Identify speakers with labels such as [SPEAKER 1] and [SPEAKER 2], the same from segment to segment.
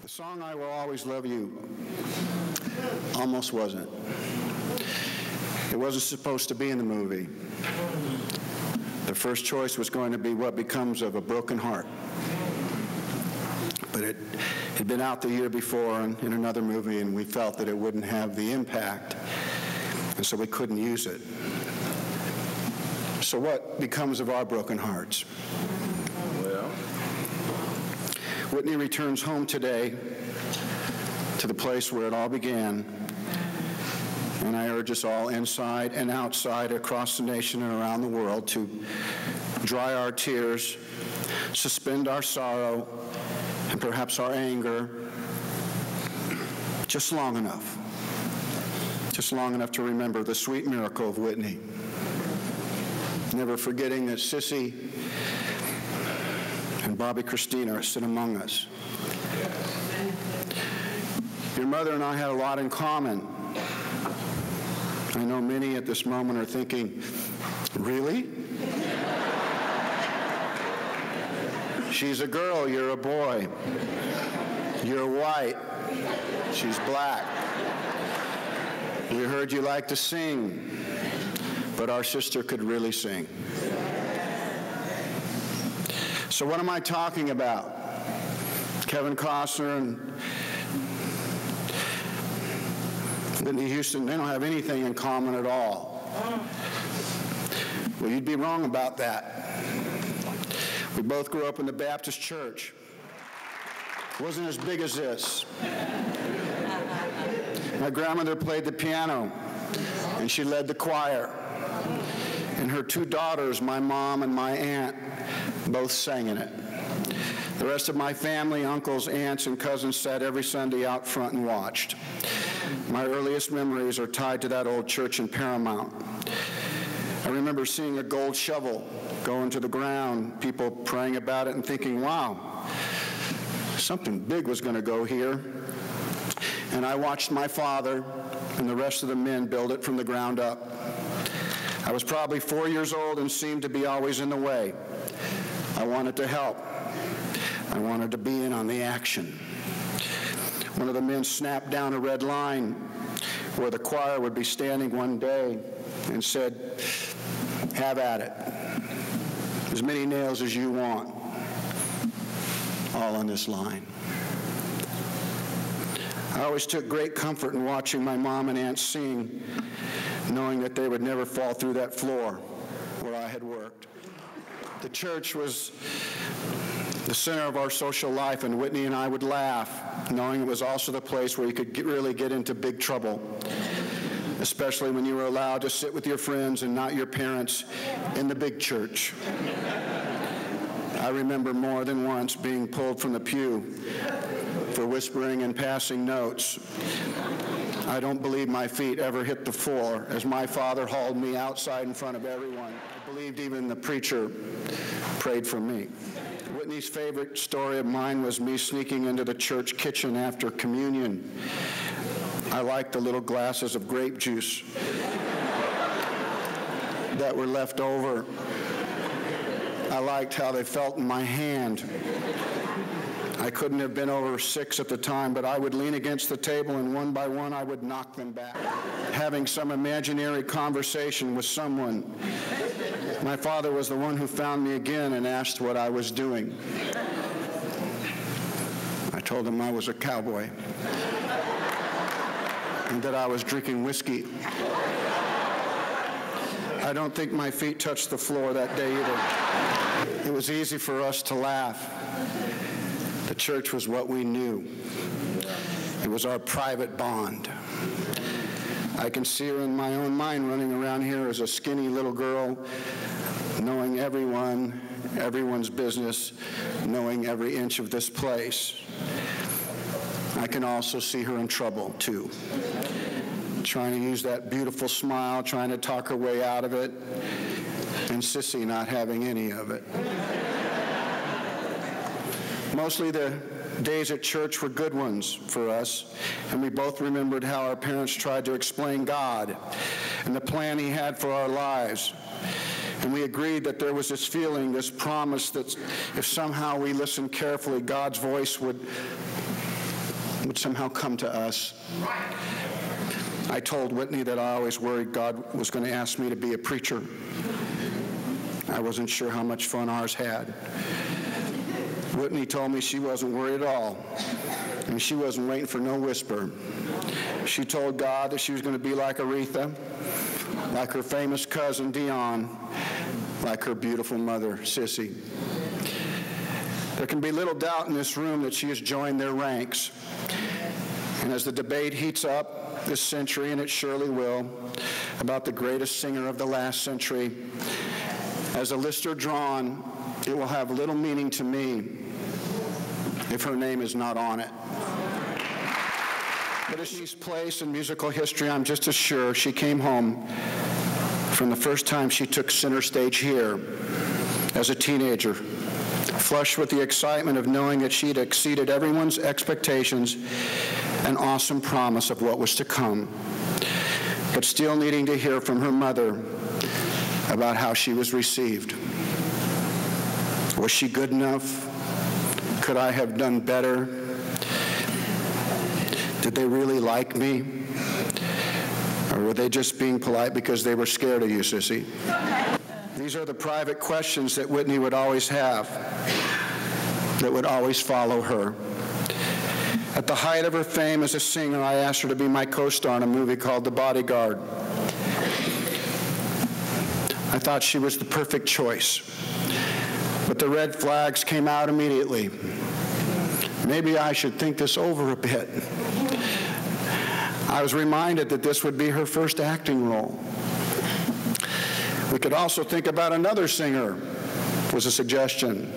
[SPEAKER 1] The song "I Will Always Love You" almost wasn't. It wasn't supposed to be in the movie. The first choice was going to be "What Becomes of a Broken Heart." But it had been out the year before in another movie, and we felt that it wouldn't have the impact, and so we couldn't use it. So what becomes of our broken hearts?
[SPEAKER 2] Well,
[SPEAKER 1] Whitney returns home today to the place where it all began, and I urge us all inside and outside across the nation and around the world to dry our tears, suspend our sorrow, and perhaps our anger, just long enough to remember the sweet miracle of Whitney. Never forgetting that Sissy and Bobby Christina sit among us. Your mother and I had a lot in common. I know many at this moment are thinking, really? She's a girl, you're a boy. You're white, she's black. We heard you like to sing, but our sister could really sing. So what am I talking about? Kevin Costner and Whitney Houston, they don't have anything in common at all. Well, you'd be wrong about that. We both grew up in the Baptist church. It wasn't as big as this. My grandmother played the piano, and she led the choir. And her two daughters, my mom and my aunt, both sang in it. The rest of my family, uncles, aunts, and cousins sat every Sunday out front and watched. My earliest memories are tied to that old church in Paramount. I remember seeing a gold shovel go into the ground, people praying about it and thinking, wow, something big was going to go here. And I watched my father and the rest of the men build it from the ground up. I was probably 4 years old and seemed to be always in the way. I wanted to help. I wanted to be in on the action. One of the men snapped down a red line where the choir would be standing one day and said, have at it. As many nails as you want, all on this line. I always took great comfort in watching my mom and aunt sing, knowing that they would never fall through that floor where I had worked. The church was the center of our social life, and Whitney and I would laugh, knowing it was also the place where you could really get into big trouble, especially when you were allowed to sit with your friends and not your parents in the big church. I remember more than once being pulled from the pew for whispering and passing notes. I don't believe my feet ever hit the floor as my father hauled me outside in front of everyone. I believed even the preacher prayed for me. Whitney's favorite story of mine was me sneaking into the church kitchen after communion. I liked the little glasses of grape juice that were left over. I liked how they felt in my hand. I couldn't have been over 6 at the time, but I would lean against the table and one by one I would knock them back. Having some imaginary conversation with someone. My father was the one who found me again and asked what I was doing. I told him I was a cowboy and that I was drinking whiskey. I don't think my feet touched the floor that day either. It was easy for us to laugh. The church was what we knew. It was our private bond. I can see her in my own mind running around here as a skinny little girl, knowing everyone, everyone's business, knowing every inch of this place. I can also see her in trouble, too, trying to use that beautiful smile, trying to talk her way out of it, and Sissy not having any of it. Mostly the days at church were good ones for us, and we both remembered how our parents tried to explain God and the plan He had for our lives. And we agreed that there was this feeling, this promise that if somehow we listened carefully, God's voice would would somehow come to us. I told Whitney that I always worried God was going to ask me to be a preacher. I wasn't sure how much fun ours had. Whitney told me she wasn't worried at all, and she wasn't waiting for no whisper. She told God that she was going to be like Aretha, like her famous cousin Dion, like her beautiful mother, Sissy. There can be little doubt in this room that she has joined their ranks. And as the debate heats up this century, and it surely will, about the greatest singer of the last century, as a list are drawn, it will have little meaning to me if her name is not on it. But as she's placed in musical history, I'm just as sure she came home from the first time she took center stage here as a teenager, flushed with the excitement of knowing that she'd exceeded everyone's expectations and awesome promise of what was to come, but still needing to hear from her mother about how she was received. Was she good enough? Could I have done better? Did they really like me? Or were they just being polite because they were scared of you, Sissy? These are the private questions that Whitney would always have, that would always follow her. At the height of her fame as a singer, I asked her to be my co-star in a movie called The Bodyguard. I thought she was the perfect choice, but the red flags came out immediately. Maybe I should think this over a bit. I was reminded that this would be her first acting role. We could also think about another singer, was a suggestion.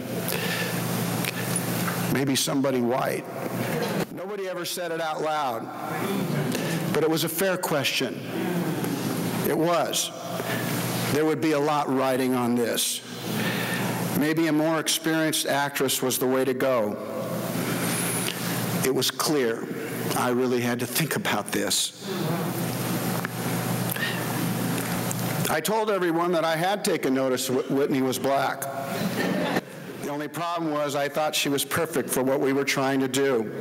[SPEAKER 1] Maybe somebody white. Nobody ever said it out loud, but it was a fair question. It was. There would be a lot riding on this. Maybe a more experienced actress was the way to go. It was clear I really had to think about this. I told everyone that I had taken notice Whitney was black. The only problem was I thought she was perfect for what we were trying to do.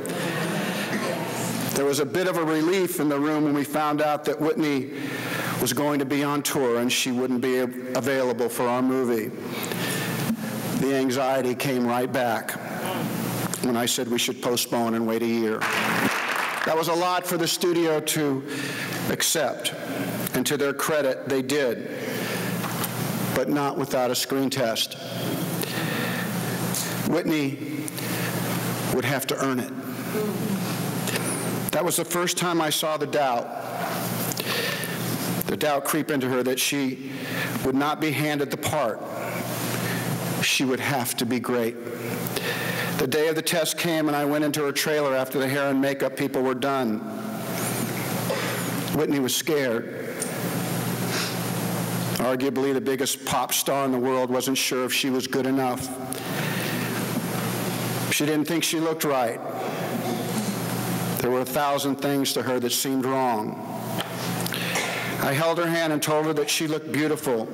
[SPEAKER 1] There was a bit of a relief in the room when we found out that Whitney was going to be on tour and she wouldn't be available for our movie. The anxiety came right back when I said we should postpone and wait a year. That was a lot for the studio to accept, and to their credit, they did, but not without a screen test. Whitney would have to earn it. That was the first time I saw the doubt creep into her that she would not be handed the part. She would have to be great. The day of the test came and I went into her trailer after the hair and makeup people were done. Whitney was scared. Arguably the biggest pop star in the world wasn't sure if she was good enough. She didn't think she looked right. There were 1,000 things to her that seemed wrong. I held her hand and told her that she looked beautiful.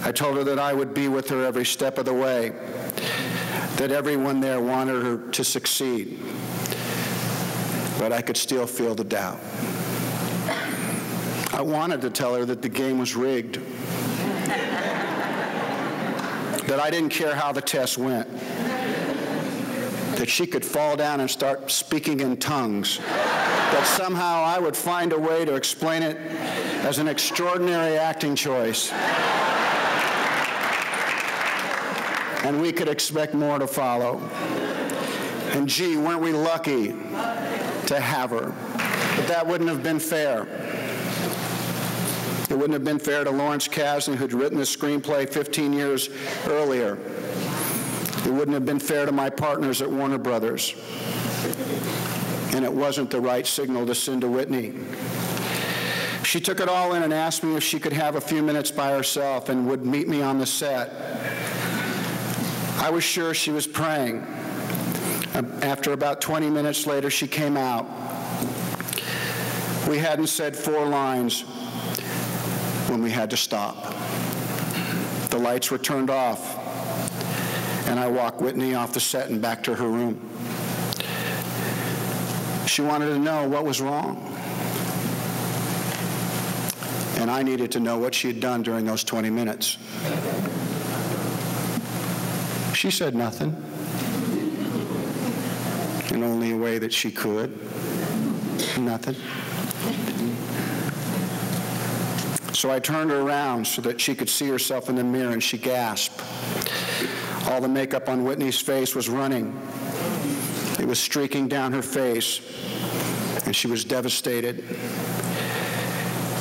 [SPEAKER 1] I told her that I would be with her every step of the way, that everyone there wanted her to succeed. But I could still feel the doubt. I wanted to tell her that the game was rigged, that I didn't care how the test went, that she could fall down and start speaking in tongues, that somehow I would find a way to explain it as an extraordinary acting choice. And we could expect more to follow. And gee, weren't we lucky to have her? But that wouldn't have been fair. It wouldn't have been fair to Lawrence Kasdan, who'd written the screenplay 15 years earlier. It wouldn't have been fair to my partners at Warner Brothers. And it wasn't the right signal to send to Whitney. She took it all in and asked me if she could have a few minutes by herself and would meet me on the set. I was sure she was praying. After about 20 minutes later, she came out. We hadn't said 4 lines when we had to stop. The lights were turned off, and I walked Whitney off the set and back to her room. She wanted to know what was wrong. And I needed to know what she had done during those 20 minutes. She said nothing, in only a way that she could. Nothing. So I turned her around so that she could see herself in the mirror, and she gasped. All the makeup on Whitney's face was running. It was streaking down her face, and she was devastated.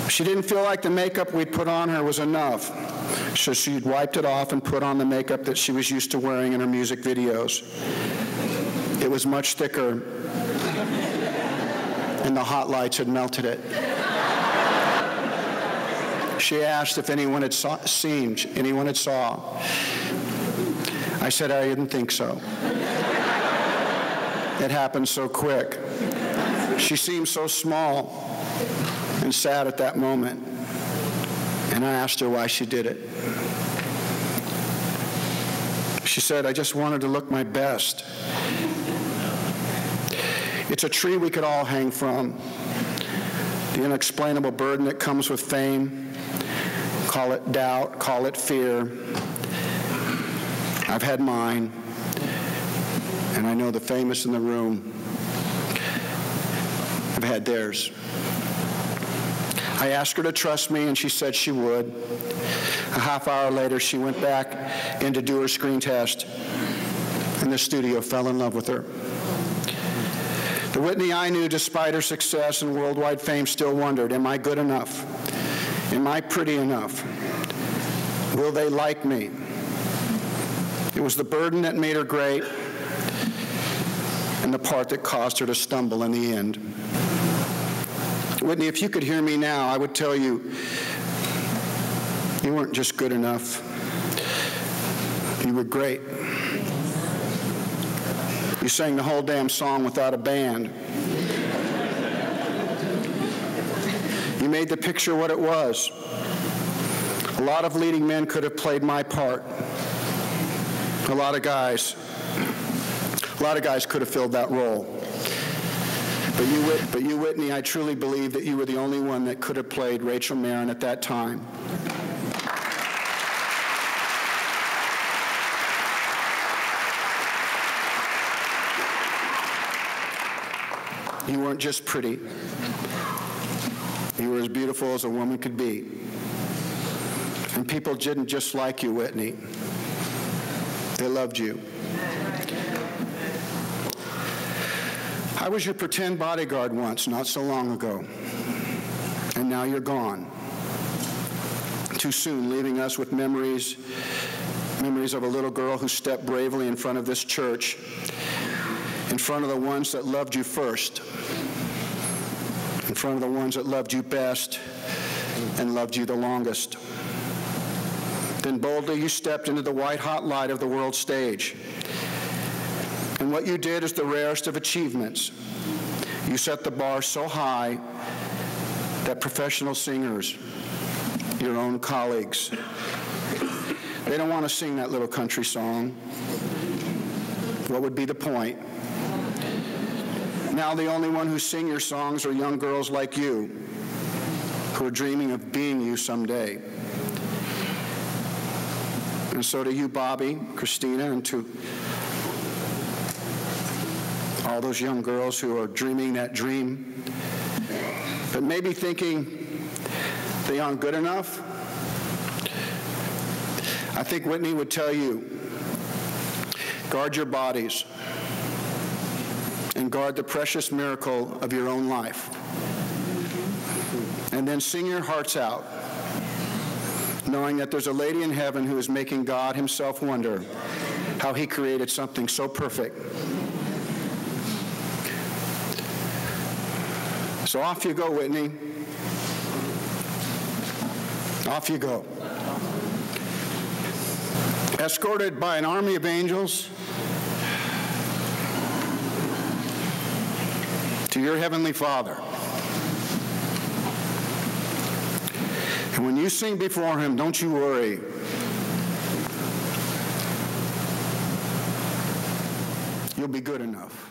[SPEAKER 1] She didn't feel like the makeup we'd put on her was enough, so she'd wiped it off and put on the makeup that she was used to wearing in her music videos. It was much thicker, and the hot lights had melted it. She asked if anyone had saw. I said I didn't think so. It happened so quick. She seemed so small and sad at that moment. And I asked her why she did it. She said, I just wanted to look my best. It's a tree we could all hang from. The unexplainable burden that comes with fame. Call it doubt, call it fear. I've had mine, and I know the famous in the room have had theirs. I asked her to trust me, and she said she would. A half hour later, she went back in to do her screen test, and the studio fell in love with her. The Whitney I knew, despite her success and worldwide fame, still wondered, am I good enough? Am I pretty enough? Will they like me? It was the burden that made her great, and the part that caused her to stumble in the end. Whitney, if you could hear me now, I would tell you, you weren't just good enough. You were great. You sang the whole damn song without a band. You made the picture what it was. A lot of leading men could have played my part. A lot of guys could have filled that role. But you, Whitney, I truly believe that you were the only one that could have played Rachel Marin at that time. You weren't just pretty. You were as beautiful as a woman could be. And people didn't just like you, Whitney. They loved you. I was your pretend bodyguard once, not so long ago. And now you're gone. Too soon, leaving us with memories of a little girl who stepped bravely in front of this church, in front of the ones that loved you first, in front of the ones that loved you best and loved you the longest. Then boldly you stepped into the white-hot light of the world stage. And what you did is the rarest of achievements. You set the bar so high that professional singers, your own colleagues, they don't want to sing that little country song. What would be the point? Now the only one who sing your songs are young girls like you, who are dreaming of being you someday. And so to you, Bobby, Christina, and to all those young girls who are dreaming that dream, but maybe thinking they aren't good enough, I think Whitney would tell you, guard your bodies and guard the precious miracle of your own life. And then sing your hearts out, knowing that there's a lady in heaven who is making God himself wonder how he created something so perfect. So off you go, Whitney. Off you go. Escorted by an army of angels to your heavenly Father. And when you sing before him, don't you worry. You'll be good enough.